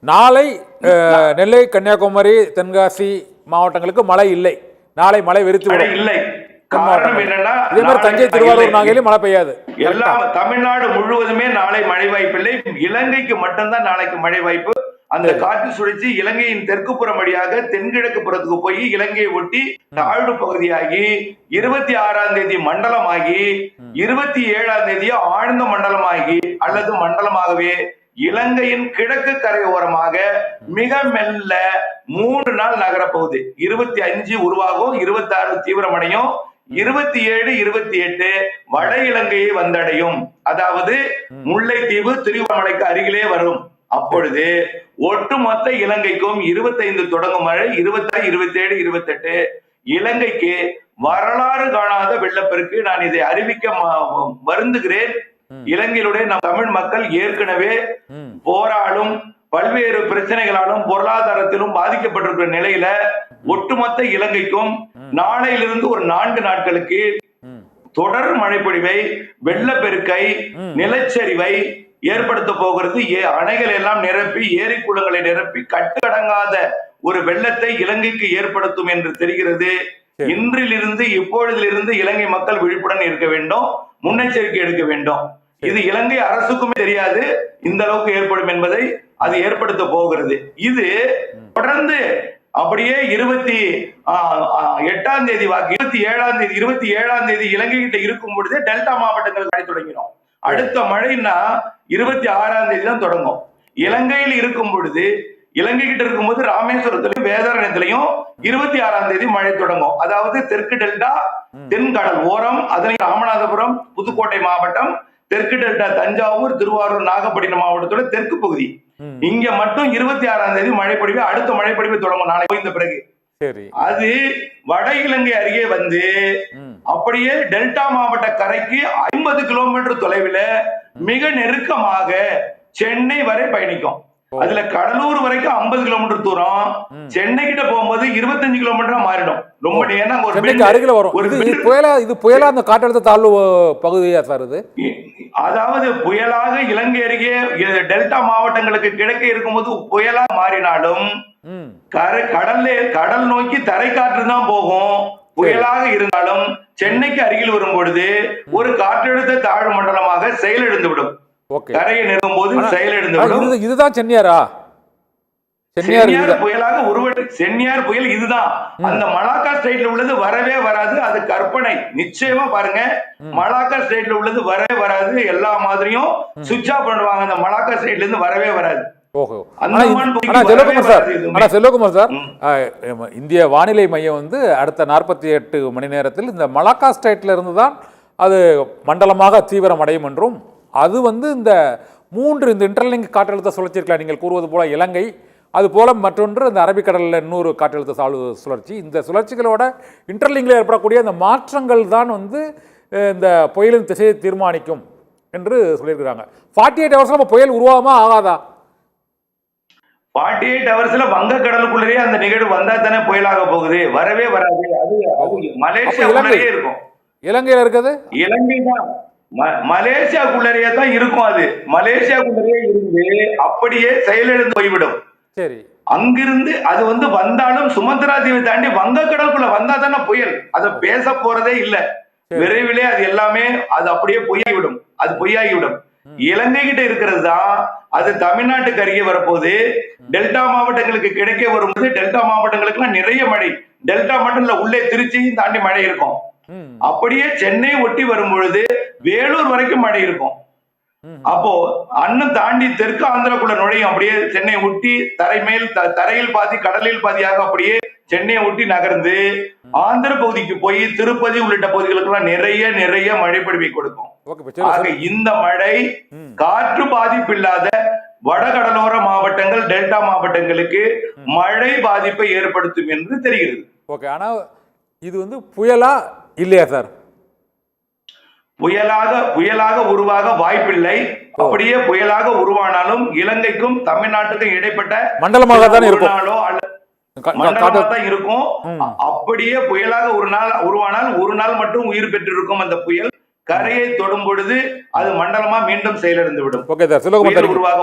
நாளை நெல்லை, கன்னியாகுமரி, தென்காசி மாவட்டங்களுக்கு மழை இல்லை. நாளை மழை வெறுத்து இல்லை. காரணம் என்னன்னா, இதே மாதிரி தஞ்சை, திருவாரூர், நாகையிலும் மழை பெய்யாது. எல்லாம் தமிழ்நாடு முழுவதுமே நாளை மழை வாய்ப்பில்லை. இலங்கைக்கு மட்டும்தான் நாளைக்கு மழை வாய்ப்பு. அந்த காற்று சுழற்சி இலங்கையின் தெற்கு புறம் வழியாக தென்கிழக்கு புறத்துக்கு போய் இலங்கையை ஒட்டி தாழ்வு பகுதியாகி 26ஆம் தேதி மண்டலமாகி 27ஆம் தேதி ஆழ்ந்த மண்டலமாகி அல்லது மண்டலமாகவே இலங்கையின் கிழக்கு கரையோரமாக மிக மெல்ல 3 நாள் நகரப்போகுது. 25 உருவாகும், 26 தீவிரமடையும், 27, 28 வட இலங்கையை வந்தடையும். அதாவது முல்லைத்தீவு, திருவண்ணாமலைக்கு அருகிலே வரும். அப்பொழுது ஒட்டுமொத்த இலங்கைக்கும் 25 தொடங்கும் மழை, 26, 27, 28 இலங்கைக்கு வரலாறு காணாத வெள்ளப்பெருக்கு. நான் இதை அறிவிக்க வருந்துகிறேன். இலங்கையிலுடைய நம் தமிழ் மக்கள் ஏற்கனவே போராலும் பல்வேறு பிரச்சனைகளாலும் பொருளாதாரத்திலும் பாதிக்கப்பட்டிருக்கிற நிலையில ஒட்டுமொத்த இலங்கைக்கும் நாளையிலிருந்து ஒரு 4 நாட்களுக்கு தொடர் மழைப்பொழிவை, வெள்ளப்பெருக்கை, நிலச்சரிவை ஏற்படுத்த போகிறது. அணைகள் எல்லாம் நிரப்பி, ஏரி குளங்களை நிரப்பி கட்டுக்கடங்காத ஒரு வெள்ளத்தை இலங்கைக்கு ஏற்படுத்தும் என்று தெரிகிறது. இன்றிலிருந்து இப்பொழுதிலிருந்து இலங்கை மக்கள் விழிப்புடன் இருக்க வேண்டும், முன்னெச்சரிக்கை எடுக்க வேண்டும். இது இலங்கை அரசுக்குமே தெரியாது இந்த அளவுக்கு ஏற்படும் என்பதை அது ஏற்படுத்த போகிறது. இது தொடர்ந்து அப்படியே 28ஆம் தேதி வாக்கு 27ஆம் தேதி இலங்கை கிட்ட இருக்கும் பொழுது டெல்டா மாவட்டங்கள் மழை தொடங்கிடும். அடுத்த மழைன்னா 26ஆம் தேதி தான் தொடங்கும். இலங்கையில் இருக்கும் பொழுது, இலங்கை கிட்ட இருக்கும்போது ராமேஸ்வரத்திலையும் வேதாரண்யத்திலையும் 26ஆம் தேதி மழை தொடங்கும். அதாவது தெற்கு டெல்டா, தென்கடல் ஓரம், அதனை ராமநாதபுரம், புதுக்கோட்டை மாவட்டம், தெற்கு டெல்டா தஞ்சாவூர், திருவாரூர், நாகப்பட்டினம் மாவட்டத்தோட தெற்கு பகுதி. இங்க மட்டும் 26ஆம் தேதி மழைப்பொழிவு, அடுத்த மழைப்பொழிவு தொடங்கும் நாளை போய்ந்த பிறகு. அது வட இலங்கை அருகே வந்து அப்படியே டெல்டா மாவட்ட கரைக்கு 50 கிலோமீட்டர் தொலைவில் மிக நெருக்கமாக சென்னை வரை பயணிக்கும். அதுல கடலூர் வரைக்கும் 50 கிலோமீட்டர் தூரம், சென்னை கிட்ட போகும்போது 25 கிலோமீட்டரா மாறிடும். ரொம்ப அருகில வரும். இது புயலா அந்த காற்றழுத்த தாழ்வு பகுதியா சார் இது? அதாவது புயலாக இலங்கை அருகே டெல்டா மாவட்டங்களுக்கு கிழக்கே இருக்கும்போது புயலா மாறினாலும் கடல் நோக்கி தரை காற்று தான் போகும். புயலாக இருந்தாலும் சென்னைக்கு அருகில் வரும் பொழுது ஒரு காற்றழுத்த தாழ்வு மண்டலமாக செயலிழந்துவிடும். கரையை நெருங்கும் போது செயலிழந்துவிடும். இதுதான் சென்னையாரா? சென்னியார் புயலாக சென்னியார் புயல் இதுதான். அந்த மலாக்கா ஸ்டேட்ல உள்ளது வரவே வராது. அது கற்பனை. நிச்சயமா பாருங்க, மலாக்கா ஸ்டேட்ல உள்ளது வரவே வராது. எல்லா மாதிரியும் சுவிட்ச் ஆஃப் பண்ணுவாங்க. அந்த மலாக்கா ஸ்டேட்ல இருந்து வரவே வராது. செல்வகுமார் சார், இந்திய வானிலை மையம் வந்து அடுத்த 48 மணி நேரத்தில் இந்த மலாக்கா ஸ்டேட்ல இருந்து தான் அது மண்டலமாக தீவிரம் அடையும் என்றும், அது வந்து இந்த 3 இந்த இன்டர்லிங்க் காற்றழுத்த சுழற்சி இருக்கலாம் நீங்கள் கூறுவது போல இலங்கை, அது போல மற்றொன்று இந்த அரபிக்கடலில் இன்னொரு காற்றழுத்த தாழ்வு சுழற்சி, இந்த சுழற்சிகளோட இன்டர்லிங்கில் ஏற்படக்கூடிய அந்த மாற்றங்கள் தான் வந்து இந்த புயலின் திசையை தீர்மானிக்கும் என்று சொல்லியிருக்கிறாங்க. 48 ஹவர்ஸ்ல புயல் உருவாகுமா ஆகாதா? 48 ஹவர்ஸ்ல வங்கக்கடலுக்குள்ளேயே அந்த நிகழ்வு வந்தா தானே புயலாக போகுது. வரவே வராது. அது மலேசியாவுக்குள்ளேயே இருக்கும். இலங்கையில இருக்குது, இலங்கை தான் மலேசியாவுக்குள்ளேயே தான் இருக்கும். அது மலேசியாவுக்குள்ளேயே இருந்து அப்படியே செயலிழந்து போய்விடும். சரி, அங்கிருந்து அது வந்து வந்தாலும் சுமத்ரா தீவை தாண்டி வங்கக்கடலுக்குள்ள வந்தா தானே புயல். அதை பேச போறதே இல்ல. விரைவிலே அது எல்லாமே அது அப்படியே பொய்யாகிவிடும். அது பொய்யாகிவிடும். இலங்கை கிட்ட இருக்கிறது தான் அது தமிழ்நாட்டுக்கு அருகே வரப்போது. டெல்டா மாவட்டங்களுக்கு கிடைக்க வரும்போது டெல்டா மாவட்டங்களுக்கு எல்லாம் நிறைய மழை. டெல்டா மட்டும் இல்ல, உள்ளே திருச்சியும் தாண்டி மழை இருக்கும். அப்படியே சென்னை ஒட்டி வரும் பொழுது வேலூர் வரைக்கும் மழை இருக்கும். அப்போ அண்ணன் தாண்டி தெற்கு ஆந்திராக்குள்ள நுழையும். அப்படியே சென்னை ஒட்டி தரையில் பாதி கடலில் பாதியாக அப்படியே சென்னையை ஒட்டி நகர்ந்து ஆந்திர பகுதிக்கு போய் திருப்பதி உள்ளிட்ட பகுதிகளுக்கு எல்லாம் நிறைய மழை பொழிவை கொடுக்கும். ஆக இந்த மழை காற்று பாதிப்பு இல்லாத வடகடலோர மாவட்டங்கள், டெல்டா மாவட்டங்களுக்கு மழை பாதிப்பை ஏற்படுத்தும் என்று தெரிகிறது. ஓகே, ஆனா இது வந்து புயலா இல்லையா சார்? புயலாக உருவாக வாய்ப்பில்லை. அப்படியே புயலாக உருவானாலும் இலங்கைக்கும் தமிழ்நாட்டுக்கும் இடைப்பட்ட மண்டலமாக தான் இருக்கும். அப்படியே புயலாக உருவானால் ஒரு நாள் மட்டும் உயிர் பெற்றிருக்கும் அந்த புயல். கரையை தொடும் பொழுது அது மண்டலமா மீண்டும் செயலிழந்து விடும். உருவாக